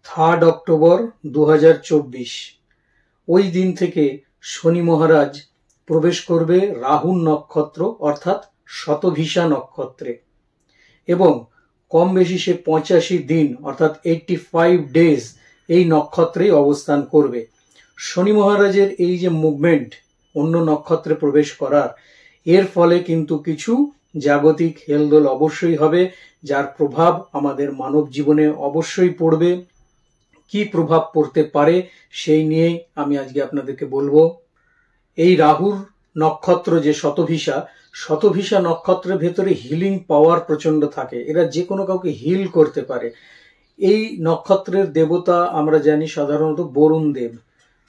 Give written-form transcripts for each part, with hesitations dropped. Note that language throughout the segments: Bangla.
3 অক্টোবর 2024 ওই দিন থেকে শনি মহারাজ প্রবেশ করবে রাহু নক্ষত্র অর্থাৎ শতভিষা নক্ষত্রে এবং কম বেশি সে 85 দিন অর্থাৎ 85 ডেজ এই নক্ষত্রে অবস্থান করবে। শনি মহারাজের এই যে মুভমেন্ট অন্য নক্ষত্রে প্রবেশ করার, এর ফলে কিন্তু কিছু জাগতিক হেলদোল অবশ্যই হবে, যার প্রভাব আমাদের মানব জীবনে অবশ্যই পড়বে। কি প্রভাব পড়তে পারে সেই নিয়েই আমি আজকে আপনাদেরকে বলবো। এই রাহুর নক্ষত্র যে শতভিষা নক্ষত্রের ভেতরে হিলিং পাওয়ার প্রচন্ড থাকে, এরা যে কোনো কাউকে হিল করতে পারে। এই নক্ষত্রের দেবতা আমরা জানি সাধারণত বরুণ দেব,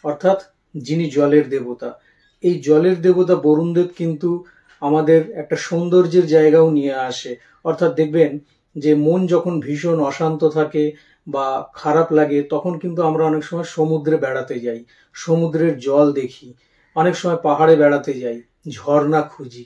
অর্থাৎ যিনি জলের দেবতা। এই জলের দেবতা বরুণ দেব কিন্তু আমাদের একটা সৌন্দর্যের জায়গাও নিয়ে আসে। অর্থাৎ দেখবেন যে মন যখন ভীষণ অশান্ত থাকে বা খারাপ লাগে, তখন কিন্তু আমরা অনেক সময় সমুদ্রে বেড়াতে যাই, সমুদ্রের জল দেখি, অনেক সময় পাহাড়ে বেড়াতে যাই, ঝর্ণা খুঁজি।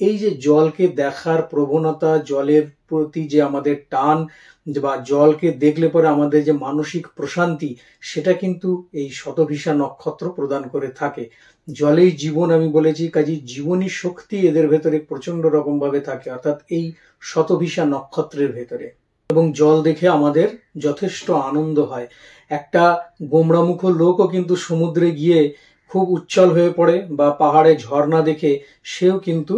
এই যে জলকে দেখার প্রবণতা, জলের প্রতি যে আমাদের টান বা জলকে দেখলে পরে আমাদের যে মানসিক প্রশান্তি, সেটা কিন্তু এই শতভিষা নক্ষত্র প্রদান করে থাকে। জলেই জীবন আমি বলেছি, কাজে জীবনী শক্তি এদের ভেতরে প্রচন্ড রকম ভাবে থাকে, অর্থাৎ এই শতভিষা নক্ষত্রের ভেতরে। এবং জল দেখে আমাদের যথেষ্ট আনন্দ হয়। একটা গোমড়ামুখ লোকও কিন্তু সমুদ্রে গিয়ে খুব উচ্ছল হয়ে পড়ে বা পাহাড়ে ঝর্ণা দেখে সেও কিন্তু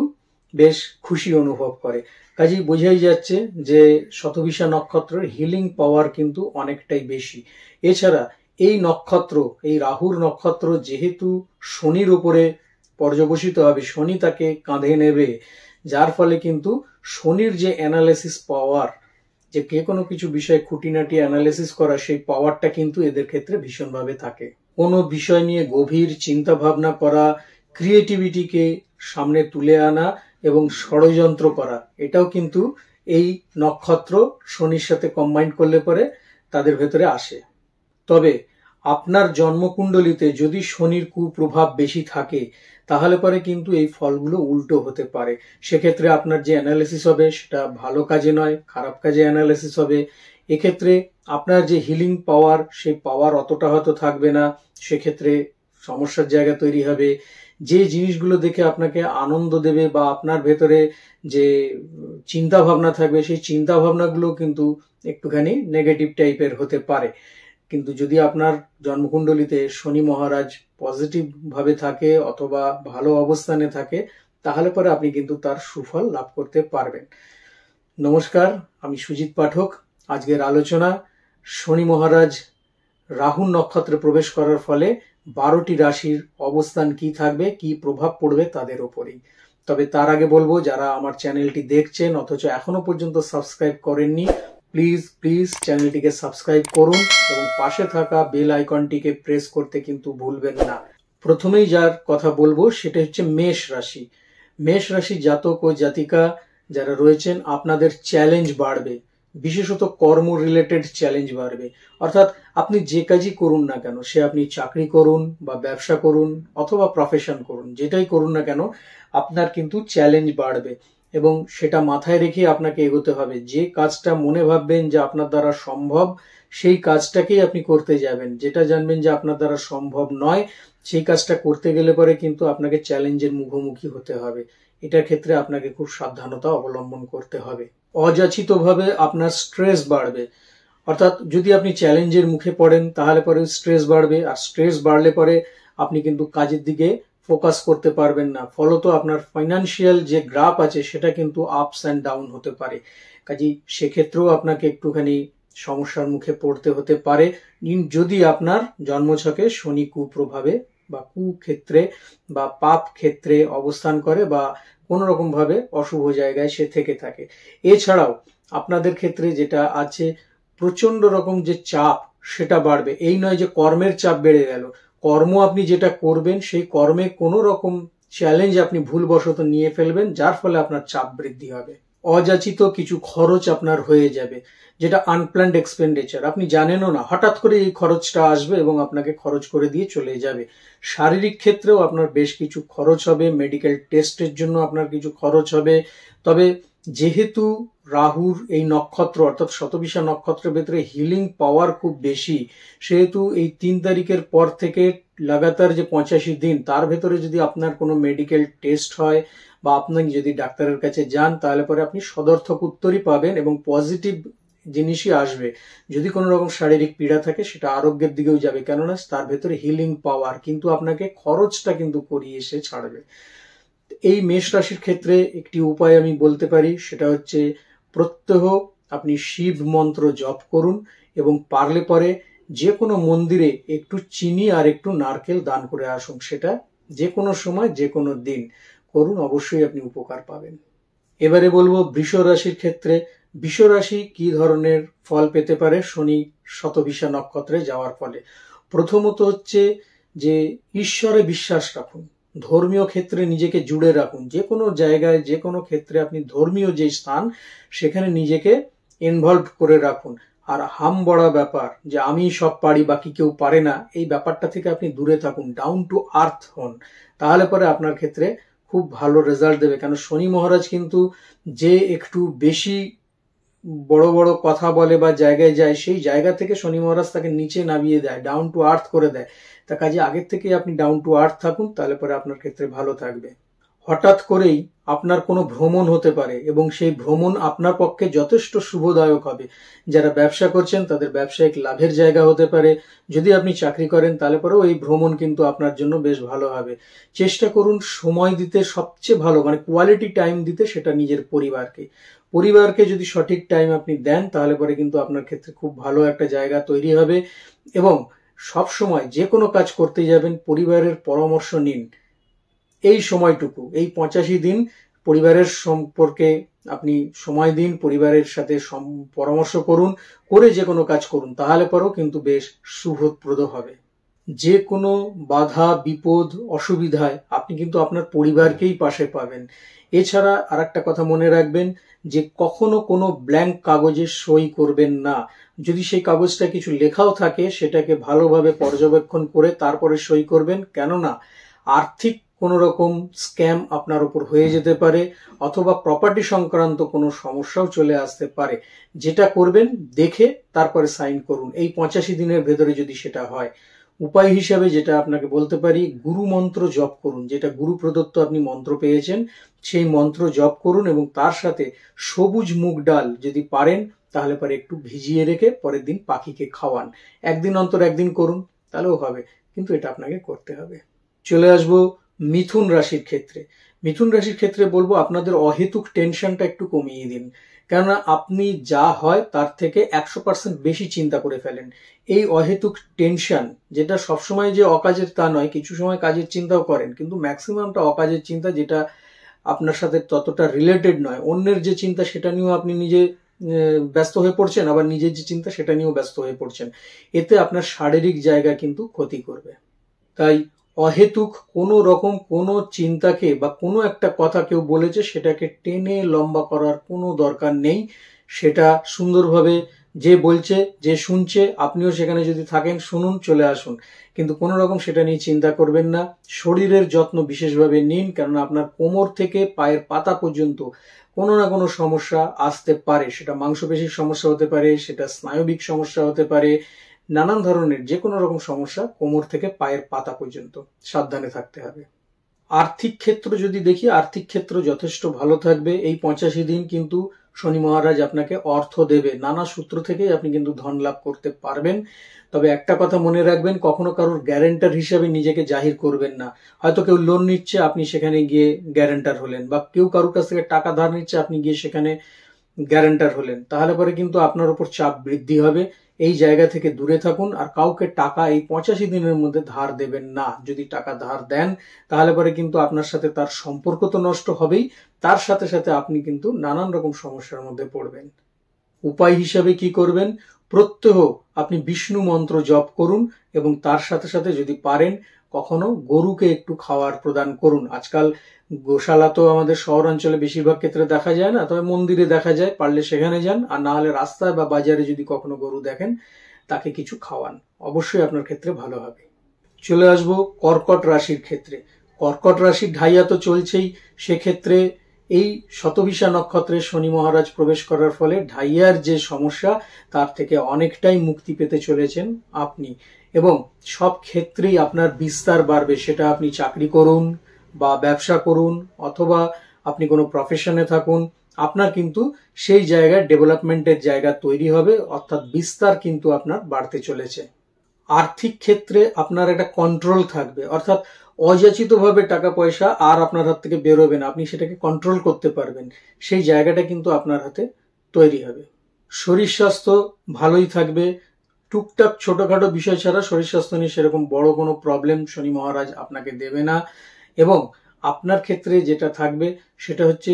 বেশ খুশি অনুভব করে। কাজেই বোঝাই যাচ্ছে যে শতভিষা নক্ষত্রের হিলিং পাওয়ার কিন্তু অনেকটাই বেশি। এছাড়া এই নক্ষত্র, এই রাহুর নক্ষত্র যেহেতু শনির উপরে পর্যবসিত হবে, শনি তাকে কাঁধে নেবে, যার ফলে কিন্তু শনির যে অ্যানালিসিস পাওয়ার, যে কে কোনো কিছু বিষয় খুঁটিনাটি অ্যানালিসিস করা, সেই পাওয়ারটা কিন্তু এদের ক্ষেত্রে ভীষণভাবে থাকে। কোনো বিষয় নিয়ে গভীর চিন্তা ভাবনা করা, ক্রিয়েটিভিটিকে সামনে তুলে আনা এবং ষড়যন্ত্র করা, এটাও কিন্তু এই নক্ষত্র শনির সাথে কম্বাইন করলে পরে তাদের ভেতরে আসে। তবে আপনার জন্মকুণ্ডলিতে যদি শনির কুপ্রভাব বেশি থাকে, তাহলে পরে কিন্তু এই ফলগুলো উল্টো হতে পারে। সেক্ষেত্রে আপনার যে অ্যানালিসিস হবে সেটা ভালো কাজে নয়, খারাপ কাজে অ্যানালিসিস হবে। এক্ষেত্রে আপনার যে হিলিং পাওয়ার, সেই পাওয়ার অতটা হয়তো থাকবে না, সেক্ষেত্রে সমস্যার জায়গা তৈরি হবে। যে জিনিসগুলো দেখে আপনাকে আনন্দ দেবে বা আপনার ভেতরে যে চিন্তা ভাবনা থাকবে, সেই চিন্তা ভাবনাগুলো কিন্তু একটুখানি নেগেটিভ টাইপের হতে পারে। কিন্তু যদি আপনার জন্মকুণ্ডলিতে শনি মহারাজ পজিটিভ ভাবে থাকে অথবা ভালো অবস্থানে থাকে, তাহলে পরে আপনি কিন্তু তার সুফল লাভ করতে পারবেন। নমস্কার, আমি সুজিত পাঠক। আজকের আলোচনা শনি মহারাজ রাহু নক্ষত্রে প্রবেশ করার ফলে 12টি রাশির অবস্থান কি থাকবে, কি প্রভাব পড়বে তাদের উপরেই। তবে তার আগে বলবো, যারা আমার চ্যানেলটি দেখছেন অথচ এখনো পর্যন্ত সাবস্ক্রাইব করেননি, প্লিজ চ্যানেলটিকে সাবস্ক্রাইব করুন এবং পাশে থাকা বেল আইকনটিকে প্রেস করতে কিন্তু ভুলবেন না। প্রথমেই যার কথা বলবো সেটা হচ্ছে মেষ রাশি। মেষ রাশি জাতক ও জাতিকা যারা রয়েছেন, আপনাদের চ্যালেঞ্জ বাড়বে, বিশেষত কর্ম রিলেটেড চ্যালেঞ্জ বাড়বে। অর্থাৎ আপনি যে কাজই করুন না কেন, সে আপনি চাকরি করুন বা ব্যবসা করুন অথবা প্রফেশন করুন, যেটাই করুন না কেন, আপনার কিন্তু চ্যালেঞ্জ বাড়বে এবং সেটা মাথায় রেখে আপনাকে এগোতে হবে। যে কাজটা মনে ভাববেন যে আপনার দ্বারা সম্ভব, সেই কাজটাকেই আপনি করতে যাবেন। যেটা জানবেন যে আপনার দ্বারা সম্ভব নয়, সেই কাজটা করতে গেলে পরে কিন্তু আপনাকে চ্যালেঞ্জের মুখোমুখি হতে হবে। এটার ক্ষেত্রে আপনাকে খুব সাবধানতা অবলম্বন করতে হবে। অযাচিতভাবে আপনার স্ট্রেস বাড়বে। অর্থাৎ যদি আপনি চ্যালেঞ্জের মুখে পড়েন, তাহলে পরে স্ট্রেস বাড়বে, আর স্ট্রেস বাড়লে পরে আপনি কিন্তু কাজের দিকে ফোকাস করতে পারবেন না। ফলত আপনার ফাইন্যান্সিয়াল যে গ্রাফ আছে সেটা কিন্তু আপস অ্যান্ড ডাউন হতে পারে। কাজেই সেক্ষেত্রেও আপনাকে একটুখানি সমস্যার মুখে পড়তে হতে পারে, যদি আপনার জন্মছকে শনি কুপ্রভাবে বা কুক্ষেত্রে বা পাপ ক্ষেত্রে অবস্থান করে বা কোনো রকম ভাবে অশুভ জায়গায় সে থেকে থাকে। এছাড়াও আপনাদের ক্ষেত্রে যেটা আছে, প্রচন্ড রকম যে চাপ সেটা বাড়বে। এই নয় যে কর্মের চাপ বেড়ে গেল, কর্ম আপনি যেটা করবেন সেই কর্মে কোনো রকম চ্যালেঞ্জ আপনি ভুলবশত নিয়ে ফেলবেন, যার ফলে আপনার চাপ বৃদ্ধি হবে। অযাচিত কিছু খরচ আপনার হয়ে যাবে, যেটা আনপ্ল্যান্ড এক্সপেন্ডিচার, আপনি জানেনও না, হঠাৎ করে এই খরচটা আসবে এবং আপনাকে খরচ করে দিয়ে চলে যাবে। শারীরিক ক্ষেত্রেও আপনার বেশ কিছু খরচ হবে, মেডিকেল টেস্টের জন্য আপনার কিছু খরচ হবে। তবে যেহেতু রাহুর এই নক্ষত্র অর্থাৎ শতবিশা নক্ষত্রের ভেতরে হিলিং পাওয়ার খুব বেশি, সেহেতু এই 3 তারিখের পর থেকে লাগাতার যে 85 দিন তার ভেতরে যদি আপনার কোনো মেডিকেল টেস্ট হয় বা আপনি যদি ডাক্তারের কাছে যান, তাহলে পরে আপনি সদর্থক উত্তরই পাবেন এবং পজিটিভ জিনিসই আসবে। যদি কোনো রকম শারীরিক পীড়া থাকে সেটা আরোগ্যের দিকেও যাবে, কেননা তার ভেতরে হিলিং পাওয়ার, কিন্তু আপনাকে খরচটা কিন্তু করিয়ে এসে ছাড়বে। এই মেষ রাশির ক্ষেত্রে একটি উপায় আমি বলতে পারি, সেটা হচ্ছে প্রত্যহ আপনি শিব মন্ত্র জপ করুন এবং পারলে পরে যে কোনো মন্দিরে একটু চিনি আর একটু নারকেল দান করে আসুন। সেটা যে কোনো সময় যে কোনো দিন করুন, অবশ্যই আপনি উপকার পাবেন। এবারে বলবো বৃষ রাশির ক্ষেত্রে বৃষ রাশি কি ধরনের ফল পেতে পারে শনি শতবিশা নক্ষত্রে যাওয়ার ফলে। প্রথমত হচ্ছে যে ঈশ্বরে বিশ্বাস রাখুন, ধর্মীয় ক্ষেত্রে নিজেকে জুড়ে রাখুন। যে কোনো জায়গায় যে কোনো ক্ষেত্রে আপনি ধর্মীয় যে স্থান সেখানে নিজেকে ইনভলভ করে রাখুন। আর হাম বড়া ব্যাপার যে আমি সব পারি বাকি কেউ পারে না, এই ব্যাপারটা থেকে আপনি দূরে থাকুন, ডাউন টু আর্থ হন, তাহলে পরে আপনার ক্ষেত্রে খুব ভালো রেজাল্ট দেবে। কারণ শনি মহারাজ কিন্তু যে একটু বেশি বড় বড় কথা বলে বা জায়গায় যায়, সেই জায়গা থেকে শনি মহারাজ তাকে নিচে নামিয়ে দেয়, ডাউন টু আর্থ করে দেয়। তা কাজে আগের থেকে আপনি ডাউন টু আর্থ থাকুন, তাহলে পরে আপনার ক্ষেত্রে ভালো থাকবে। হঠাৎ করেই আপনার কোনো ভ্রমণ হতে পারে এবং সেই ভ্রমণ আপনার পক্ষে যথেষ্ট শুভদায়ক হবে। যারা ব্যবসা করছেন তাদের ব্যবসায়িক লাভের জায়গা হতে পারে। যদি আপনি চাকরি করেন তাহলে পরেও এই ভ্রমণ কিন্তু আপনার জন্য বেশ ভালো হবে। চেষ্টা করুন সময় দিতে, সবচেয়ে ভালো মানে কোয়ালিটি টাইম দিতে, সেটা নিজের পরিবারকে যদি সঠিক টাইম আপনি দেন তাহলে পরে কিন্তু আপনার ক্ষেত্রে খুব ভালো একটা জায়গা তৈরি হবে। এবং সব সময় যে কোনো কাজ করতে যাবেন পরিবারের পরামর্শ নিন। এই সময়টুকু, এই 85 দিন পরিবারের সম্পর্কে আপনি সময় দিন, পরিবারের সাথে পরামর্শ করুন, করে যে কোনো কাজ করুন, তাহলে পরেও কিন্তু বেশ শুভপ্রদ হবে। যে কোনো বাধা বিপদ অসুবিধায় আপনি কিন্তু আপনার পরিবারকেই পাশে পাবেন। এছাড়া আর একটা কথা মনে রাখবেন যে কখনো কোনো ব্ল্যাঙ্ক কাগজে সই করবেন না। যদি সেই কাগজটা কিছু লেখাও থাকে সেটাকে ভালোভাবে পর্যবেক্ষণ করে তারপরে সই করবেন, কেননা আর্থিক কোনো রকম স্ক্যাম আপনার উপর হয়ে যেতে পারে অথবা প্রপার্টি সংক্রান্ত কোনো সমস্যাও চলে আসতে পারে। যেটা করবেন দেখে তারপরে সাইন করুন, এই 85 দিনের ভেতরে যদি সেটা হয়। উপায় হিসাবে যেটা আপনাকে বলতে পারি, গুরু মন্ত্র জপ করুন। যেটা গুরু প্রদত্ত আপনি মন্ত্র পেয়েছেন সেই মন্ত্র জপ করুন এবং তার সাথে সবুজ মুগ ডাল যদি পারেন তাহলে পরে একটু ভিজিয়ে রেখে পরের দিন পাখিকে খাওয়ান। একদিন অন্তর একদিন করুন তাহলেও হবে, কিন্তু এটা আপনাকে করতে হবে। চলে আসবো মিথুন রাশির ক্ষেত্রে। মিথুন রাশির ক্ষেত্রে বলবো আপনাদের অহেতুক টেনশনটা একটু কমিয়ে দিন, কেননা আপনি যা হয় তার থেকে 100% বেশি চিন্তা করে ফেলেন। এই অহেতুক টেনশন, যেটা সবসময় যে অকাজের তা নয়, কিছু সময় কাজের চিন্তাও করেন, কিন্তু ম্যাক্সিমামটা অকাজের চিন্তা, যেটা আপনার সাথে ততটা রিলেটেড নয়। অন্যের যে চিন্তা সেটা নিয়েও আপনি নিজে ব্যস্ত হয়ে পড়ছেন, আবার নিজের যে চিন্তা সেটা নিয়েও ব্যস্ত হয়ে পড়ছেন। এতে আপনার শারীরিক জায়গা কিন্তু ক্ষতি করবে। তাই অহেতুক কোনো রকম কোনো চিন্তাকে বা কোনো একটা কথা কেউ বলেছে সেটাকে টেনে লম্বা করার কোনো দরকার নেই। সেটা সুন্দরভাবে যে বলছে যে শুনছে, আপনিও সেখানে যদি থাকেন শুনুন, চলে আসুন, কিন্তু কোনো রকম সেটা নিয়ে চিন্তা করবেন না। শরীরের যত্ন বিশেষভাবে নিন, কেননা আপনার কোমর থেকে পায়ের পাতা পর্যন্ত কোনো না কোনো সমস্যা আসতে পারে। সেটা মাংসপেশির সমস্যা হতে পারে, সেটা স্নায়বিক সমস্যা হতে পারে, নানান ধরনের যে কোনো রকম সমস্যা কোমর থেকে পায়ের পাতা পর্যন্ত সাবধানে থাকতে হবে। আর্থিক ক্ষেত্র যদি দেখি, আর্থিক ক্ষেত্র যথেষ্ট ভালো থাকবে। এই 85 দিন কিন্তু শনি মহারাজ আপনাকে অর্থ দেবে, নানা সূত্র থেকেই আপনি কিন্তু ধন লাভ করতে পারবেন। তবে একটা কথা মনে রাখবেন, কখনো কারোর গ্যারেন্টার হিসাবে নিজেকে জাহির করবেন না। হয়তো কেউ লোন নিচ্ছে, আপনি সেখানে গিয়ে গ্যারেন্টার হলেন, বা কেউ কারোর কাছ থেকে টাকা ধার নিচ্ছে, আপনি গিয়ে সেখানে গ্যারেন্টার হলেন, তাহলে পরে কিন্তু আপনার উপর চাপ বৃদ্ধি হবে। এই জায়গা থেকে দূরে থাকুন আর কাউকে টাকা এই 85 দিনের মধ্যে ধার দেবেন না। যদি টাকা ধার দেন তাহলে পরে কিন্তু আপনার সাথে তার সম্পর্ক তো নষ্ট হবেই, তার সাথে সাথে আপনি কিন্তু নানান রকম সমস্যার মধ্যে পড়বেন। উপায় হিসাবে কি করবেন, প্রত্যহ আপনি বিষ্ণু মন্ত্র জপ করুন এবং তার সাথে সাথে যদি পারেন কখনো গরুকে একটু খাওয়ার প্রদান করুন। আজকাল গোশালা তো আমাদের শহরাঞ্চলে বেশিরভাগ ক্ষেত্রে দেখা যায় না, তবে মন্দিরে দেখা যায়, পারলে সেখানে যান, আর না হলে রাস্তায় বা বাজারে যদি কখনো গরু দেখেন তাকে কিছু খাওয়ান, অবশ্যই আপনার ক্ষেত্রে ভালো হবে। চলে আসবো কর্কট রাশির ক্ষেত্রে। কর্কট রাশির ঢাইয়া তো চলছেই, সেক্ষেত্রে এই শতভিসা নক্ষত্রে শনি মহারাজ প্রবেশ করার ফলে ঢাইয়ার যে সমস্যা তার থেকে অনেকটাই মুক্তি পেতে চলেছেন আপনি, এবং সব ক্ষেত্রেই আপনার বিস্তার বাড়বে। সেটা আপনি চাকরি করুন বা ব্যবসা করুন অথবা আপনি কোনো প্রফেশনে থাকুন, আপনার কিন্তু সেই জায়গায় ডেভেলপমেন্টের জায়গা তৈরি হবে, অর্থাৎ বিস্তার কিন্তু আপনার বাড়তে চলেছে। আর্থিক ক্ষেত্রে আপনার একটা কন্ট্রোল থাকবে, অর্থাৎ অযাচিতভাবে টাকা পয়সা আর আপনার হাত থেকে বেরোবে না, আপনি সেটাকে কন্ট্রোল করতে পারবেন, সেই জায়গাটা কিন্তু আপনার হাতে তৈরি হবে। শরীর স্বাস্থ্য ভালোই থাকবে, টুকটাক ছোটখাটো বিষয় ছাড়া শরীর স্বাস্থ্য নিয়ে সেরকম বড় কোনো প্রবলেম শনি মহারাজ আপনাকে দেবে না। এবং আপনার ক্ষেত্রে যেটা থাকবে সেটা হচ্ছে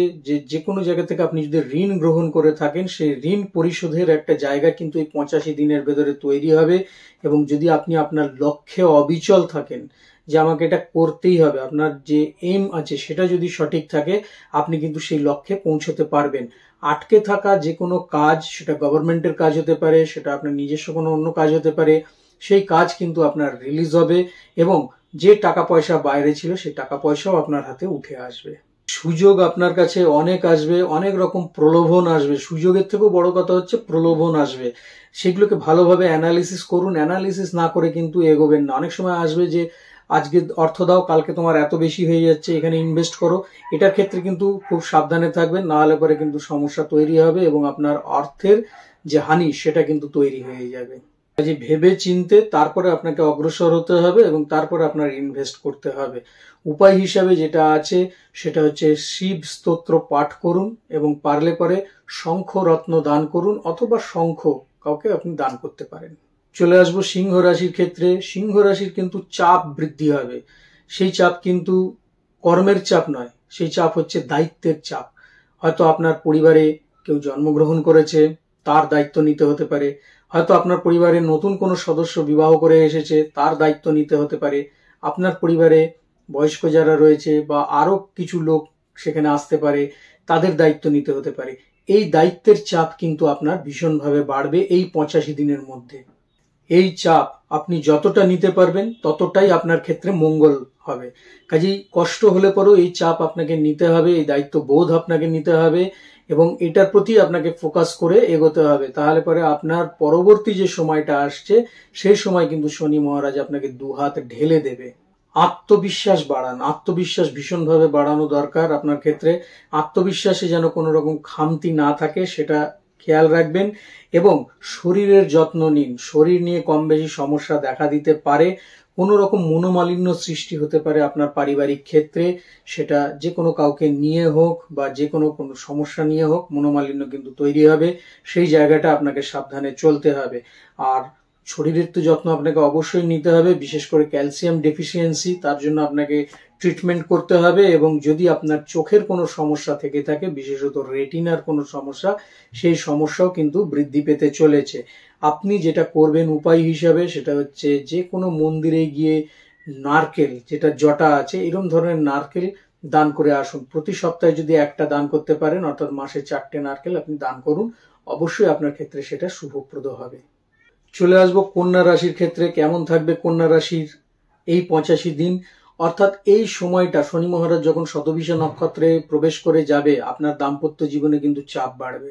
যে কোনো জায়গা থেকে আপনি যদি ঋণ গ্রহণ করে থাকেন, সেই ঋণ পরিশোধের একটা জায়গা কিন্তু এই 85 দিনের ভেতরে তৈরি হবে। এবং যদি আপনি আপনার লক্ষ্যে অবিচল থাকেন যে আমাকে এটা করতেই হবে, আপনার যে এম আছে সেটা যদি সঠিক থাকে, আপনি কিন্তু সেই লক্ষ্যে পৌঁছতে পারবেন। আটকে থাকা যে কোনো কাজ, সেটা গভর্নমেন্টের কাজ হতে পারে, সেটা আপনার নিজস্ব কোনো অন্য কাজ হতে পারে, সেই কাজ কিন্তু আপনার রিলিজ হবে এবং যে টাকা পয়সা বাইরে ছিল সেই টাকা পয়সাও আপনার হাতে উঠে আসবে। সুযোগ আপনার কাছে অনেক আসবে, অনেক রকম প্রলোভন আসবে। সুযোগের থেকেও বড় কথা হচ্ছে প্রলোভন আসবে, সেগুলোকে ভালোভাবে অ্যানালিসিস করুন। অ্যানালিসিস না করে কিন্তু এগোবেন না। অনেক সময় আসবে যে আজকে অর্থ দাও, কালকে তোমার এত বেশি হয়ে যাচ্ছে, এখানে ইনভেস্ট করো। এটার ক্ষেত্রে কিন্তু খুব সাবধানে থাকবেন, না হলে পরে কিন্তু সমস্যা তৈরি হবে এবং আপনার অর্থের যে হানি সেটা কিন্তু তৈরি হয়ে যাবে। কাজে ভেবে চিনতে তারপরে আপনাকে অগ্রসর হতে হবে এবং তারপরে আপনার ইনভেস্ট করতে হবে। উপায় হিসাবে যেটা আছে সেটা হচ্ছে শিব স্তোত্র পাঠ করুন এবং পারলে পরে শঙ্খ রত্ন দান করুন, অথবা শঙ্খ কাউকে আপনি দান করতে পারেন। চলে আসবো সিংহ রাশির ক্ষেত্রে। সিংহ রাশির কিন্তু চাপ বৃদ্ধি হবে। সেই চাপ কিন্তু কর্মের চাপ নয়, সেই চাপ হচ্ছে দায়িত্বের চাপ। হয়তো আপনার পরিবারে কেউ জন্মগ্রহণ করেছে, তার দায়িত্ব নিতে হতে পারে। হয়তো আপনার পরিবারের নতুন কোনো সদস্য বিবাহ করে এসেছে, তার দায়িত্ব নিতে হতে পারে। আপনার পরিবারে বয়স্ক যারা রয়েছে বা আরো কিছু লোক সেখানে আসতে পারে, তাদের দায়িত্ব নিতে হতে পারে। এই দায়িত্বের চাপ কিন্তু আপনার ভীষণভাবে বাড়বে এই 85 দিনের মধ্যে। এই চাপ আপনি যতটা নিতে পারবেন ততটাই আপনার ক্ষেত্রে মঙ্গল হবে। কাজেই কষ্ট হলে পরেও এই চাপ আপনাকে নিতে হবে, এই দায়িত্ব বোধ আপনাকে নিতে হবে এবং এটার প্রতি আপনাকে ফোকাস করে এগোতে হবে। তাহলে পরে আপনার পরবর্তী যে সময়টা আসছে সেই সময় কিন্তু শনি মহারাজ আপনাকে দুহাত ঢেলে দেবে। আত্মবিশ্বাস বাড়ান, আত্মবিশ্বাস ভীষণভাবে বাড়ানো দরকার আপনার ক্ষেত্রে। আত্মবিশ্বাসে যেন কোনো রকম খামতি না থাকে সেটা খেয়াল রাখবেন এবং শরীরের যত্ন নিন। শরীর নিয়ে কম বেশি সমস্যা দেখা দিতে পারে, কোনো রকম মনোমালিন্য সৃষ্টি হতে পারে আপনার পারিবারিক ক্ষেত্রে, সেটা যে কোনো কাউকে নিয়ে হোক বা যে কোনো সমস্যা নিয়ে হোক, মনোমালিন্য কিন্তু তৈরি হবে। সেই জায়গাটা আপনাকে সাবধানে চলতে হবে। আর শরীরের তো যত্ন আপনাকে অবশ্যই নিতে হবে, বিশেষ করে ক্যালসিয়াম ডেফিসিয়েন্সি, তার জন্য আপনাকে ট্রিটমেন্ট করতে হবে। এবং যদি আপনার চোখের কোনো সমস্যা থেকে থাকে, বিশেষত রেটিনার কোনো সমস্যা, সেই সমস্যাও কিন্তু বৃদ্ধি পেতে চলেছে। আপনি যেটা করবেন উপায় হিসাবে সেটা হচ্ছে যে কোনো মন্দিরে গিয়ে নারকেল, যেটা জটা আছে, এরকম ধরনের নারকেল দান করে আসুন। প্রতি সপ্তাহে যদি একটা দান করতে পারেন, অর্থাৎ মাসে 4টে নারকেল আপনি দান করুন, অবশ্যই আপনার ক্ষেত্রে সেটা শুভপ্রদ হবে। চলে আসবো কন্যা রাশির ক্ষেত্রে। কেমন থাকবে কন্যা রাশির এই 85 দিন? অর্থাৎ এই সময়টা শনি মহারাজ যখন শতভিসা নক্ষত্রে প্রবেশ করে যাবে, আপনার দাম্পত্য জীবনে কিন্তু চাপ বাড়বে।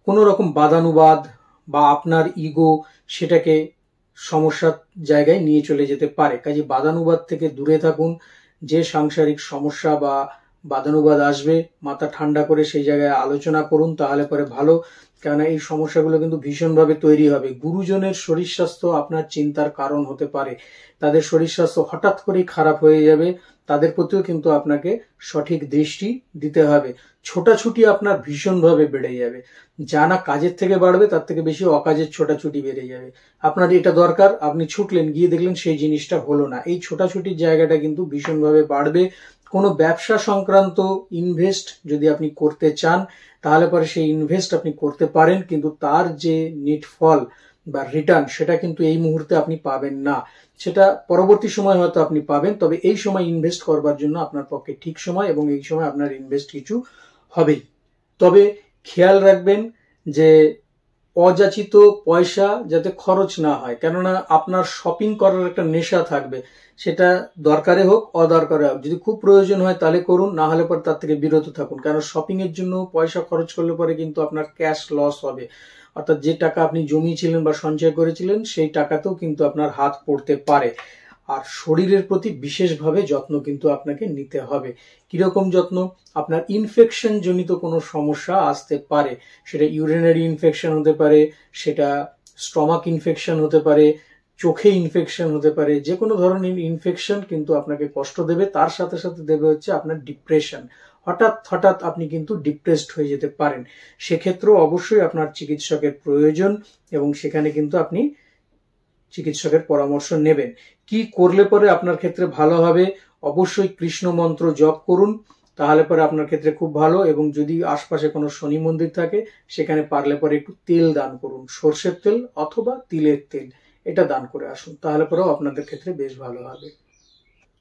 কোনো রকম বাদানুবাদ বা আপনার ইগো সেটাকে সমস্যার জায়গায় নিয়ে চলে যেতে পারে। কাজে বাদানুবাদ থেকে দূরে থাকুন। যে সাংসারিক সমস্যা বা বাদানুবাদ আসবে, মাথা ঠান্ডা করে সেই জায়গায় আলোচনা করুন, তাহলে পরে ভালো। কেননা এই সমস্যাগুলো কিন্তু ভীষণভাবে তৈরি হবে। গুরুজনের শরীর স্বাস্থ্য আপনার চিন্তার কারণ হতে পারে। তাদের শরীর স্বাস্থ্য হঠাৎ করেই খারাপ হয়ে যাবে, তাদের প্রতিও কিন্তু আপনাকে সঠিক দৃষ্টি দিতে হবে। ছোটাছুটি আপনার ভীষণভাবে বেড়ে যাবে। যা না কাজের থেকে বাড়বে, তার থেকে বেশি অকাজের ছোটাছুটি বেড়ে যাবে। আপনার এটা দরকার, আপনি ছুটলেন, গিয়ে দেখলেন সেই জিনিসটা হলো না। এই ছোটাছুটির জায়গাটা কিন্তু ভীষণভাবে বাড়বে। কোনো ব্যবসা সংক্রান্ত ইনভেস্ট যদি আপনি করতে চান, তাহলে পরে সেই ইনভেস্ট আপনি করতে পারেন, কিন্তু তার যে নেট ফল বা রিটার্ন সেটা কিন্তু এই মুহূর্তে আপনি পাবেন না। সেটা পরবর্তী সময় হয়তো আপনি পাবেন, তবে এই সময় ইনভেস্ট করবার জন্য আপনার পক্ষে ঠিক সময়, এবং এই সময় আপনার ইনভেস্ট কিছু হবেই। তবে খেয়াল রাখবেন যে অযাচিত পয়সা যাতে খরচ না হয়, কেননা আপনার শপিং করার একটা নেশা থাকবে, সেটা দরকারে হোক অদরকারে হোক। যদি খুব প্রয়োজন হয় তাহলে করুন, না হলে পরে তার থেকে বিরত থাকুন, কারণ শপিং এর জন্য পয়সা খরচ করলে পরে কিন্তু আপনার ক্যাশ লস হবে, অর্থাৎ যে টাকা আপনি জমিয়েছিলেন বা সঞ্চয় করেছিলেন সেই টাকাতেও কিন্তু আপনার হাত পড়তে পারে। আর শরীরের প্রতি বিশেষভাবে যত্ন কিন্তু আপনাকে নিতে হবে। কিরকম যত্ন? আপনার ইনফেকশন জনিত কোনো সমস্যা আসতে পারে, সেটা ইউরিনারি ইনফেকশন হতে পারে, সেটা স্টমাক ইনফেকশন হতে পারে, চোখে ইনফেকশন হতে পারে, যে কোনো ধরনের ইনফেকশন কিন্তু আপনাকে কষ্ট দেবে। তার সাথে সাথে দেবে হচ্ছে আপনার ডিপ্রেশন, হঠাৎ হঠাৎ আপনি কিন্তু ডিপ্রেসড হয়ে যেতে পারেন। সেক্ষেত্রেও অবশ্যই আপনার চিকিৎসকের প্রয়োজন এবং সেখানে কিন্তু আপনি চিকিৎসকের পরামর্শ নেবেন। কি করলে পরে আপনার ক্ষেত্রে ভালো হবে? অবশ্যই কৃষ্ণ মন্ত্র জপ করুন, তাহলে পরে আপনার ক্ষেত্রে খুব ভালো। এবং যদি আশপাশে কোনো শনি মন্দির থাকে সেখানে পারলে পরে একটু তেল দান করুন, সর্ষের তেল অথবা তিলের তেল, এটা দান করে আসুন, তাহলে পরেও আপনাদের ক্ষেত্রে বেশ ভালো হবে।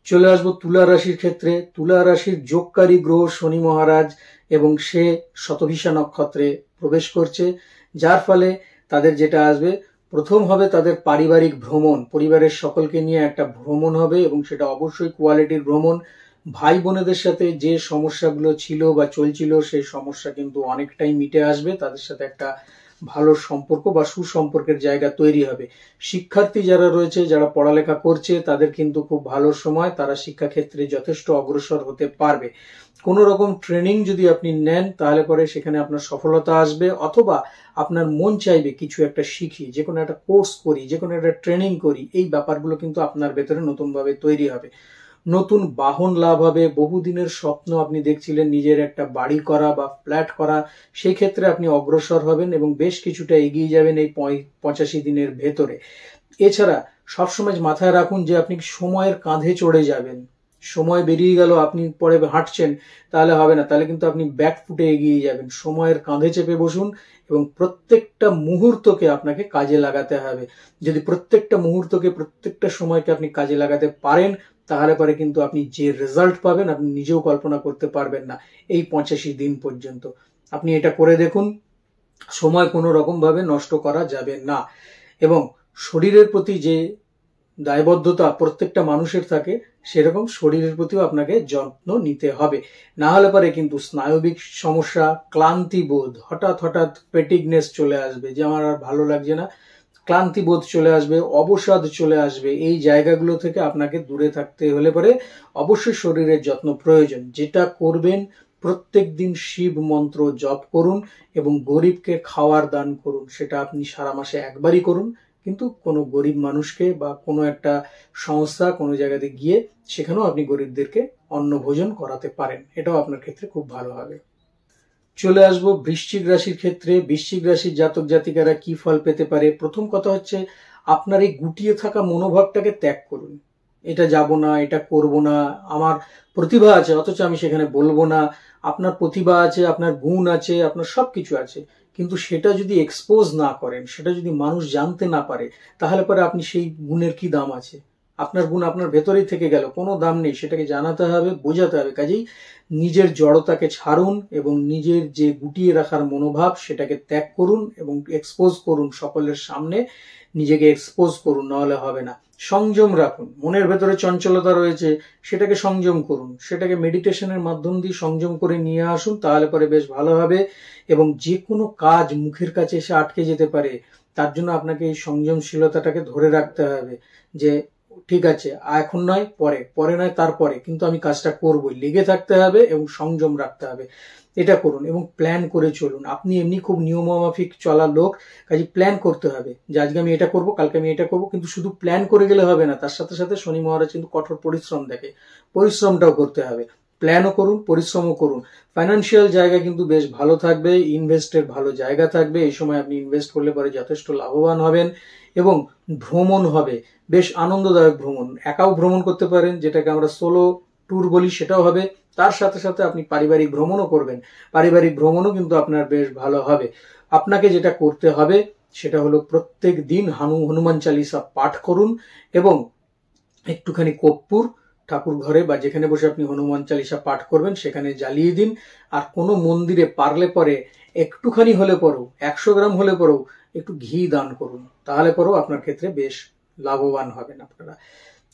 চলে আসবো তুলা রাশির ক্ষেত্রে। তুলা রাশির যোগকারী গ্রহ শনি মহারাজ, এবং সে শতভিষা নক্ষত্রে প্রবেশ করছে, যার ফলে তাদের যেটা আসবে, প্রথম হবে তাদের পারিবারিক ভ্রমণ, পরিবারের সকলকে নিয়ে একটা ভ্রমণ হবে, এবং সেটা অবশ্যই কোয়ালিটির ভ্রমণ। ভাই বোনেদের সাথে যে সমস্যাগুলো ছিল বা চলছিল সেই সমস্যা কিন্তু অনেকটাই মিটে আসবে, তাদের সাথে একটা ভালো সম্পর্ক বা সুসম্পর্কের জায়গা তৈরি হবে। শিক্ষার্থী যারা রয়েছে, যারা পড়ালেখা করছে, তাদের কিন্তু খুব ভালো সময়, তারা শিক্ষাক্ষেত্রে যথেষ্ট অগ্রসর হতে পারবে। কোনো রকম ট্রেনিং যদি আপনি নেন তাহলে পরে সেখানে আপনার সফলতা আসবে, অথবা আপনার মন চাইবে কিছু একটা শিখি, যে কোনো একটা কোর্স করি, যে কোনো একটা ট্রেনিং করি, এই ব্যাপারগুলো কিন্তু আপনার ভেতরে নতুনভাবে তৈরি হবে। নতুন বাহন লাভ হবে, বহুদিনের স্বপ্ন আপনি দেখছিলেন নিজের একটা বাড়ি করা বা ফ্ল্যাট করা, সেই ক্ষেত্রে আপনি অগ্রসর হবেন এবং বেশ কিছুটা এগিয়ে যাবেন এই 85 দিনের ভেতরে। এছাড়া সবসময় মাথায় রাখুন যে আপনি সময়ের কাঁধে চড়ে যাবেন। সময় বেরিয়ে গেল, আপনি পরে হাঁটছেন, তাহলে হবে না, তাহলে কিন্তু আপনি ব্যাক ফুটে এগিয়ে যাবেন। সময়ের কাঁধে চেপে বসুন এবং প্রত্যেকটা মুহূর্তকে আপনাকে কাজে লাগাতে হবে। যদি প্রত্যেকটা মুহূর্তকে, প্রত্যেকটা সময়কে আপনি কাজে লাগাতে পারেন, তাহলে পরে কিন্তু আপনি যে রেজাল্ট পাবেন আপনি নিজেও কল্পনা করতে পারবেন না এই 85 দিন পর্যন্ত। আপনি এটা করে দেখুন, সময় কোনো রকম ভাবে নষ্ট করা যাবে না। এবং শরীরের প্রতি যে দায়বদ্ধতা প্রত্যেকটা মানুষের থাকে, সেরকম শরীরের প্রতিও আপনাকে যত্ন নিতে হবে, না হলে পরে কিন্তু স্নায়বিক সমস্যা, ক্লান্তি বোধ, হঠাৎ হঠাৎ পেটিগনেস চলে আসবে, যে আমার আর ভালো লাগছে না, ক্লান্তি বোধ চলে আসবে, অবসাদ চলে আসবে। এই জায়গাগুলো থেকে আপনাকে দূরে থাকতে হলে পরে অবশ্যই শরীরের যত্ন প্রয়োজন। যেটা করবেন, প্রত্যেক দিন শিব মন্ত্র জপ করুন এবং গরিবকে খাওয়ার দান করুন। সেটা আপনি সারা মাসে একবারই করুন, কিন্তু কোনো গরিব মানুষকে বা কোনো একটা সংস্থা, কোনো জায়গাতে গিয়ে সেখানেও আপনি গরিবদেরকে অন্ন ভোজন করাতে পারেন, এটাও আপনার ক্ষেত্রে খুব ভালো হবে। চলে আসবো বৃশ্চিক রাশির ক্ষেত্রে। বৃশ্চিক রাশির জাতক জাতিকারা কি ফল পেতে পারে? প্রথম কথা হচ্ছে, আপনার এই গুটিয়ে থাকা মনোভাবটাকে ত্যাগ করুন। এটা যাব না, এটা করব না, আমার প্রতিভা আছে অথচ আমি সেখানে বলবো না। আপনার প্রতিভা আছে, আপনার গুণ আছে, আপনার সবকিছু আছে, কিন্তু সেটা যদি এক্সপোজ না করেন, সেটা যদি মানুষ জানতে না পারে, তাহলে পরে আপনি সেই গুণের কি দাম আছে? আপনার গুণ আপনার ভেতরেই থেকে গেল, কোনো দাম নেই। সেটাকে জানাতে হবে, বোঝাতে হবে। কাজেই নিজের জড়তাকে ছাড়ুন এবং নিজের যে গুটিয়ে রাখার মনোভাব সেটাকে ত্যাগ করুন এবং এক্সপোজ করুন, সকলের সামনে নিজেকে এক্সপোজ করুন, নাহলে হবে না। সংযম রাখুন, মনের ভেতরে চঞ্চলতা রয়েছে, সেটাকে সংযম করুন, সেটাকে মেডিটেশনের মাধ্যম দিয়ে সংযম করে নিয়ে আসুন, তাহলে পরে বেশ ভালো হবে। এবং যে কোনো কাজ মুখের কাছে এসে আটকে যেতে পারে, তার জন্য আপনাকে এই সংযমশীলতাটাকে ধরে রাখতে হবে, যে ঠিক আছে, এখন নয় পরে, পরে নয় তারপরে, কিন্তু আমি কাজটা করবই, লেগে থাকতে হবে এবং সংযম রাখতে হবে। এটা করুন এবং প্ল্যান করে চলুন। আপনি এমনি খুব নিয়মমাফিক চলা লোক, কাজে প্ল্যান করতে হবে যে আজকে আমি এটা করব, কালকে আমি এটা করব, কিন্তু শুধু প্ল্যান করে গেলে হবে না, তার সাথে সাথে শনি মহারাজ কিন্তু কঠোর পরিশ্রম দেখে, পরিশ্রমটাও করতে হবে। প্ল্যানও করুন, পরিশ্রমও করুন। ফাইন্যান্সিয়াল জায়গা কিন্তু বেশ ভালো থাকবে, ইনভেস্টের ভালো জায়গা থাকবে, এই সময় আপনি ইনভেস্ট করলে পরে যথেষ্ট লাভবান হবেন। এবং ভ্রমণ হবে, বেশ আনন্দদায়ক ভ্রমণ, একাও ভ্রমণ করতে পারেন, যেটাকে আমরা সোলো ট্যুর বলি, সেটাও হবে। তার সাথে সাথে আপনি পারিবারিক ভ্রমণও করবেন, পারিবারিক ভ্রমণও কিন্তু আপনার বেশ ভালো হবে। আপনাকে যেটা করতে হবে সেটা হলো প্রত্যেক দিন হনুমান চালিসা পাঠ করুন এবং একটুখানি কর্পূর ঠাকুর ঘরে বা যেখানে বসে আপনি হনুমান চালিসা পাঠ করবেন সেখানে জ্বালিয়ে দিন। আর কোনো মন্দিরে পারলে পরে একটুখানি হলে পরেও, 100 গ্রাম হলে পরেও একটু ঘি দান করুন, তাহলে পরেও আপনার ক্ষেত্রে বেশ লাভবান হবেন আপনারা।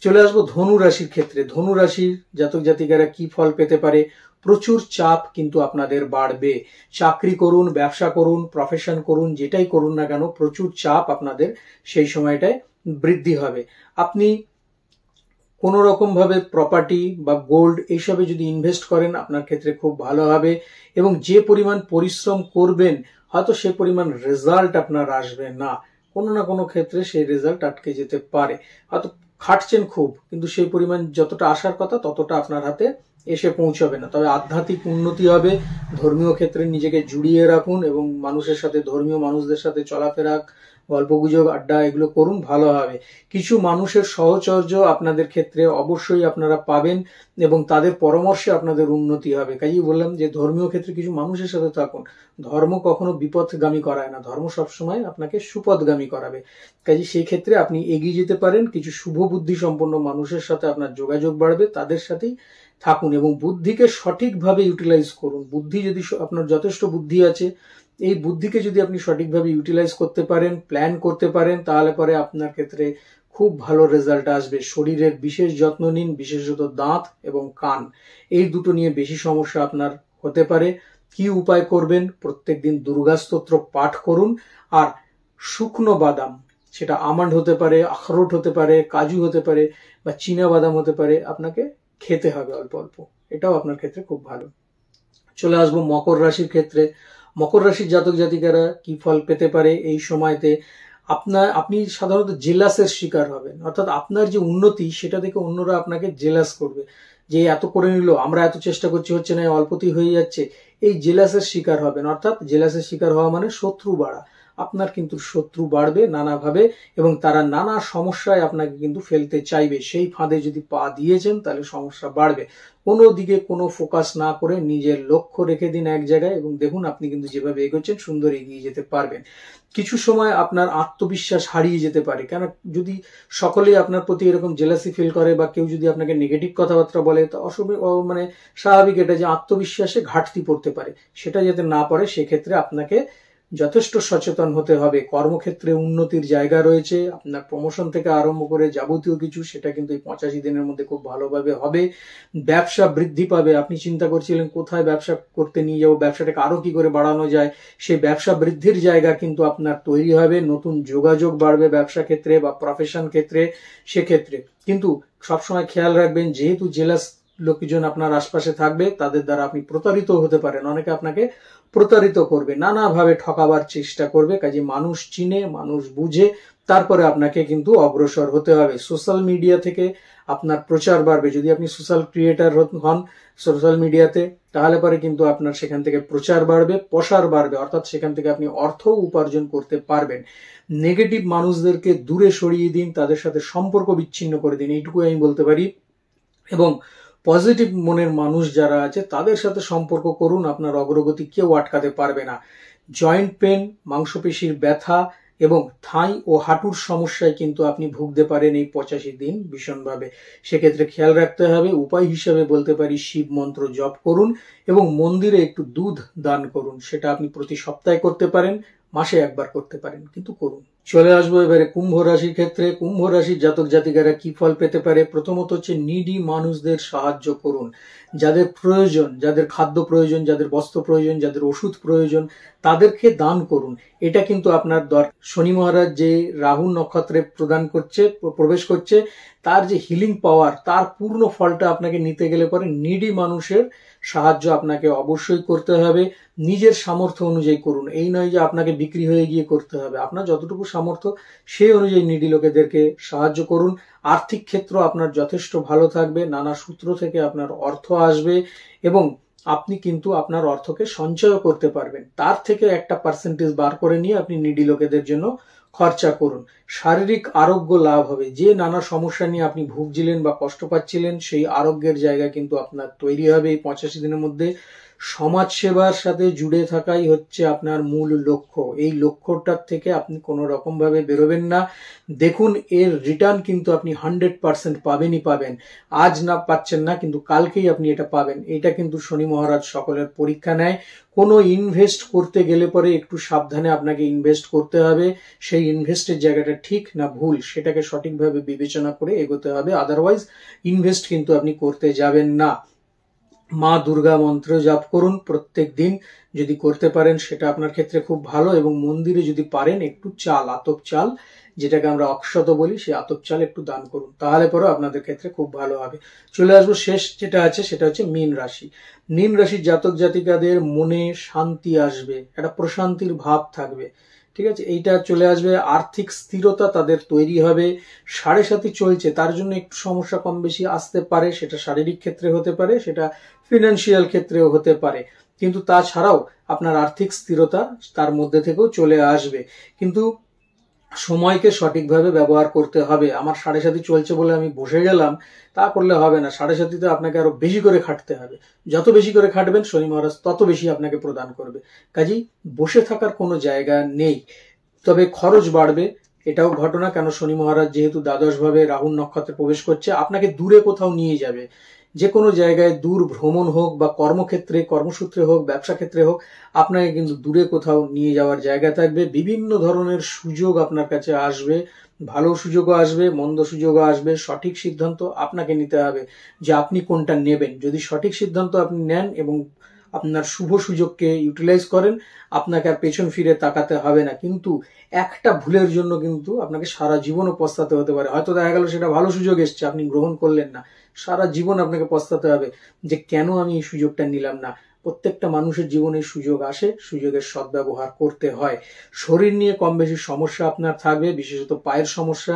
চলে আসবো ধনু রাশির ক্ষেত্রে। ধনু রাশির জাতক জাতিকারা কি ফল পেতে পারে? প্রচুর চাপ কিন্তু আপনাদের বাড়বে। চাকরি করুন, ব্যবসা করুন, প্রফেশন করুন, যেটাই করুন না কেন প্রচুর চাপ আপনাদের সেই সময়টায় বৃদ্ধি হবে। আপনি কোনো রকম ভাবে প্রপার্টি বা গোল্ড এইসবে যদি ইনভেস্ট করেন আপনার ক্ষেত্রে খুব ভালো হবে, এবং যে পরিমাণ পরিশ্রম করবেন হয়তো সে পরিমাণ রেজাল্ট আপনার আসবে না, কোনো না কোনো ক্ষেত্রে সেই রেজাল্ট আটকে যেতে পারে। হয়তো খাটছেন খুব, কিন্তু সেই পরিমাণ যতটা আসার কথা ততটা আপনার হাতে এসে পৌঁছাবে না। তবে আধ্যাত্মিক উন্নতি হবে। ধর্মীয় ক্ষেত্রে নিজেকে জুড়িয়ে রাখুন এবং মানুষের সাথে, ধর্মীয় মানুষদের সাথে চলাফেরা, গল্পগুজব, আড্ডা এগুলো করুন, ভালো হবে। কিছু মানুষের সহচর্য আপনাদের ক্ষেত্রে অবশ্যই আপনারা পাবেন এবং তাদের পরামর্শে আপনাদের উন্নতি হবে। কাজেই বললাম যে ধর্মীয় ক্ষেত্রে কিছু মানুষের সাথে থাকুন। ধর্ম কখনো বিপথগামী করায় না, ধর্ম সবসময় আপনাকে সুপথগামী করাবে। কাজে সেই ক্ষেত্রে আপনি এগিয়ে যেতে পারেন। কিছু শুভ বুদ্ধি সম্পন্ন মানুষের সাথে আপনার যোগাযোগ বাড়বে, তাদের সাথেই থাকুন এবং বুদ্ধিকে সঠিকভাবে ইউটিলাইজ করুন। বুদ্ধি যদি আপনার যথেষ্ট বুদ্ধি আছে, এই বুদ্ধিকে যদি আপনি সঠিকভাবে ইউটিলাইজ করতে পারেন, প্ল্যান করতে পারেন, তাহলে পরে আপনার ক্ষেত্রে খুব ভালো রেজাল্ট আসবে। শরীরের বিশেষ যত্ন নিন, বিশেষত দাঁত এবং কান, এই দুটো নিয়ে বেশি সমস্যা আপনার হতে পারে। কি উপায় করবেন? প্রত্যেকদিন দুর্গা স্তোত্র পাঠ করুন, আর শুকনো বাদাম, সেটা আমন্ড হতে পারে, আখরোট হতে পারে, কাজু হতে পারে বা চীনা বাদাম হতে পারে, আপনাকে খেতে হবে অল্প অল্প। এটাও আপনার ক্ষেত্রে খুব ভালো। চলে আসবো মকর রাশির ক্ষেত্রে। মকর রাশির জাতক জাতিকারা কি ফল পেতে পারে এই সময়তে? আপনি সাধারণত জেলাসের শিকার হবেন, অর্থাৎ আপনার যে উন্নতি সেটা দেখে অন্যরা আপনাকে জেলাস করবে, যে এত করে নিল, আমরা এত চেষ্টা করছি, হচ্ছে না, অল্পতেই হয়ে যাচ্ছে। এই জেলাসের শিকার হবেন, অর্থাৎ জেলাসের শিকার হওয়া মানে শত্রু বাড়া। আপনার কিন্তু শত্রু বাড়বে নানাভাবে এবং তারা নানা সমস্যায় আপনাকে কিন্তু ফেলতে চাইবে। সেই ফাঁদে যদি পা দিয়েছেন তাহলে সমস্যা বাড়বে। কোনো দিকে কোনো ফোকাস না করে নিজের লক্ষ্য রেখে দিন এক জায়গায় এবং দেখুন আপনি কিন্তু যেভাবে এগোচ্ছেন সুন্দর এগিয়ে যেতে পারবেন। কিছু সময় আপনার আত্মবিশ্বাস হারিয়ে যেতে পারে, কেন যদি সকলেই আপনার প্রতি এরকম জেলাসি ফিল করে বা কেউ যদি আপনাকে নেগেটিভ কথাবার্তা বলে, তো মানে স্বাভাবিক এটা যে আত্মবিশ্বাসে ঘাটতি পড়তে পারে। সেটা যাতে না পড়ে সেক্ষেত্রে আপনাকে যথেষ্ট সচেতন হতে হবে। কর্মক্ষেত্রে উন্নতির জায়গা রয়েছে, আপনার প্রমোশন থেকে আরম্ভ করে যাবতীয় কিছু, সেটা কিন্তু এই 85 দিনের মধ্যে খুব ভালোভাবে হবে। ব্যবসা বৃদ্ধি পাবে। আপনি চিন্তা করছিলেন কোথায় ব্যবসা করতে নিয়ে যাবো, ব্যবসাটাকে আরো কি করে বাড়ানো যায়, সেই ব্যবসা বৃদ্ধির জায়গা কিন্তু আপনার তৈরি হবে। নতুন যোগাযোগ বাড়বে ব্যবসা ক্ষেত্রে বা প্রফেশন ক্ষেত্রে। সেক্ষেত্রে কিন্তু সবসময় খেয়াল রাখবেন, যেহেতু জেলাস লোকজন আপনার আশপাশে থাকবে, তাদের দ্বারা আপনি প্রতারিত হতে পারেন। অনেকে আপনাকে প্রতারিত করবে, নানাভাবে ঠকাবার চেষ্টা করবে। কাজে মানুষ চিনে, মানুষ বুঝে তারপরে আপনাকে কিন্তু অগ্রসর হতে হবে। সোশ্যাল মিডিয়া থেকে আপনার প্রচার বাড়বে। যদি আপনি সোশ্যাল ক্রিয়েটার হন সোশ্যাল মিডিয়াতে, তাহলে পরে কিন্তু আপনার সেখান থেকে প্রচার বাড়বে, প্রসার বাড়বে, অর্থাৎ সেখান থেকে আপনি অর্থ উপার্জন করতে পারবেন। নেগেটিভ মানুষদেরকে দূরে সরিয়ে দিন, তাদের সাথে সম্পর্ক বিচ্ছিন্ন করে দিন, এইটুকু আমি বলতে পারি। এবং পজিটিভ মনের মানুষ যারা আছে তাদের সাথে সম্পর্ক করুন, আপনার অগ্রগতি কেউ আটকাতে পারবে না। জয়েন্ট পেন, মাংসপেশির ব্যথা এবং থাই ও হাঁটুর সমস্যায় কিন্তু আপনি ভুগতে পারেন এই 85 দিন ভীষণভাবে। সেক্ষেত্রে খেয়াল রাখতে হবে। উপায় হিসেবে বলতে পারি শিব মন্ত্র জপ করুন এবং মন্দিরে একটু দুধ দান করুন। সেটা আপনি প্রতি সপ্তাহে করতে পারেন, মাসে একবার করতে পারেন, কিন্তু করুন। চলে আসবো এবারে কুম্ভ রাশির ক্ষেত্রে। কুম্ভ রাশির জাতক জাতিকারা কি ফল পেতে পারে? প্রথমত হচ্ছে নিডি মানুষদের সাহায্য করুন। যাদের প্রয়োজন, যাদের খাদ্য প্রয়োজন, যাদের বস্ত্র প্রয়োজন, যাদের ওষুধ প্রয়োজন, তাদেরকে দান করুন। এটা কিন্তু আপনার শনি মহারাজ যে রাহু নক্ষত্রে প্রবেশ করছে, তার যে হিলিং পাওয়ার, তার পূর্ণ ফলটা আপনাকে নিতে গেলে পরে নিডি মানুষের সাহায্য আপনাকে অবশ্যই করতে হবে। নিজের সামর্থ্য অনুযায়ী করুন। এই নয় যে আপনাকে বিক্রি হয়ে গিয়ে করতে হবে। আপনার যতটুকু সামর্থ্য সেই অনুযায়ী নিডি লোকেদেরকে সাহায্য করুন। আর্থিক ক্ষেত্র আপনার যথেষ্ট ভালো থাকবে। নানা সূত্র থেকে আপনার অর্থ আসবে এবং আপনি কিন্তু আপনার অর্থকে সঞ্চয় করতে পারবেন। তার থেকে একটা পার্সেন্টেজ বার করে নিয়ে আপনি নিডি লোকেদের জন্য খরচা করুন। শারীরিক আরোগ্য লাভ হবে। যে নানা সমস্যা নিয়ে আপনি ভুগছিলেন বা কষ্ট পাচ্ছিলেন, সেই আরোগ্যের জায়গা কিন্তু আপনার তৈরি হবে এই 85 দিনের মধ্যে। সমাজ সেবার সাথে জুড়ে থাকাই হচ্ছে আপনার মূল লক্ষ্য। এই লক্ষ্যটার থেকে আপনি কোনো রকম ভাবে বেরোবেন না। দেখুন, এর রিটার্ন কিন্তু আপনি 100% পাবেনই পাবেন। আজ না পাচ্ছেন না, কিন্তু কালকেই আপনি এটা পাবেন। এটা কিন্তু শনি মহারাজ সকলের পরীক্ষা নেয়। কোনো ইনভেস্ট করতে গেলে পরে একটু সাবধানে আপনাকে ইনভেস্ট করতে হবে। সেই ইনভেস্টের জায়গাটা ঠিক না ভুল সেটাকে সঠিকভাবে বিবেচনা করে এগোতে হবে, আদারওয়াইজ ইনভেস্ট কিন্তু আপনি করতে যাবেন না। মা দুর্গা মন্ত্র জাপ করুন প্রত্যেক দিন, যদি করতে পারেন সেটা আপনার ক্ষেত্রে খুব ভালো। এবং মন্দিরে যদি পারেন একটু চাল, আতপ চাল, যেটাকে আমরা অক্ষত বলি, সেই আতপ চাল একটু দান করুন, তাহলে পরে আপনাদের ক্ষেত্রে খুব ভালো হবে। চলে আসবো শেষ যেটা আছে, সেটা হচ্ছে মীন রাশি। মীন রাশির জাতক জাতিকাদের মনে শান্তি আসবে, একটা প্রশান্তির ভাব থাকবে, ঠিক আছে। এইটা চলে আসবে। আর্থিক স্থিরতা তাদের তৈরি হবে। 7.5 চলছে, তার জন্য একটু সমস্যা কম বেশি আসতে পারে, সেটা শারীরিক ক্ষেত্রে হতে পারে, সেটা ফিনান্সিয়াল ক্ষেত্রেও হতে পারে, কিন্তু তাছাড়াও আপনার আর্থিক স্থিরতা তার মধ্যে থেকেও চলে আসবে। কিন্তু সময়কে সঠিকভাবে ব্যবহার করতে হবে। আমার 7.5 চলছে বলে আমি বসে গেলাম, তা করলে হবে না। 7.5 আপনাকে আরো বেশি করে খাটতে হবে। যত বেশি করে খাটবেন শনি মহারাজ তত বেশি আপনাকে প্রদান করবে। কাজেই বসে থাকার কোনো জায়গা নেই। তবে খরচ বাড়বে, এটাও ঘটনা, কেন শনি মহারাজ যেহেতু দ্বাদশ ভাবে রাহুর নক্ষত্রে প্রবেশ করছে, আপনাকে দূরে কোথাও নিয়ে যাবে। যে কোনো জায়গায় দূর ভ্রমণ হোক বা কর্মক্ষেত্রে, কর্মসূত্রে হোক, ব্যবসা ক্ষেত্রে হোক, আপনাকে কিন্তু দূরে কোথাও নিয়ে যাওয়ার জায়গা থাকবে। বিভিন্ন ধরনের সুযোগ আপনার কাছে আসবে, ভালো সুযোগও আসবে, মন্দ সুযোগও আসবে। সঠিক সিদ্ধান্ত আপনাকে নিতে হবে যে আপনি কোনটা নেবেন। যদি সঠিক সিদ্ধান্ত আপনি নেন এবং আপনার শুভ সুযোগকে ইউটিলাইজ করেন, আপনাকে আর পেছন ফিরে তাকাতে হবে না। কিন্তু একটা ভুলের জন্য কিন্তু আপনাকে সারা জীবনও পস্তাতে হতে পারে। হয়তো দেখা গেল সেটা ভালো সুযোগ এসছে, আপনি গ্রহণ করলেন না, সারা জীবন আপনাকে পস্তাতে হবে যে কেন আমি এই সুযোগটা নিলাম না। প্রত্যেকটা মানুষের জীবনে সুযোগ আসে, সুযোগের সদ্ব্যবহার করতে হয়। শরীর নিয়ে কম বেশি সমস্যা আপনার থাকবে, বিশেষত পায়ের সমস্যা,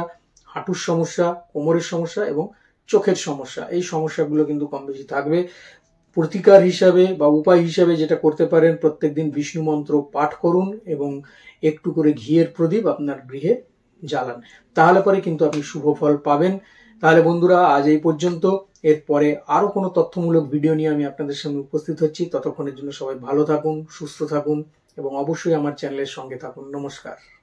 হাঁটুর সমস্যা, কোমরের সমস্যা এবং চোখের সমস্যা। এই সমস্যাগুলো কিন্তু কম বেশি থাকবে। প্রতিকার হিসাবে বা উপায় হিসাবে যেটা করতে পারেন, প্রত্যেকদিন বিষ্ণু মন্ত্র পাঠ করুন এবং একটু করে ঘিয়ের প্রদীপ আপনার গৃহে জ্বালান, তাহলে পরে কিন্তু আপনি শুভ ফল পাবেন। তাহলে বন্ধুরা, আজ এই পর্যন্ত। এরপরে আরো কোনো তথ্যমূলক ভিডিও নিয়ে আমি আপনাদের সামনে উপস্থিত হচ্ছি। ততক্ষণের জন্য সবাই ভালো থাকুন, সুস্থ থাকুন এবং অবশ্যই আমার চ্যানেলের সঙ্গে থাকুন। নমস্কার।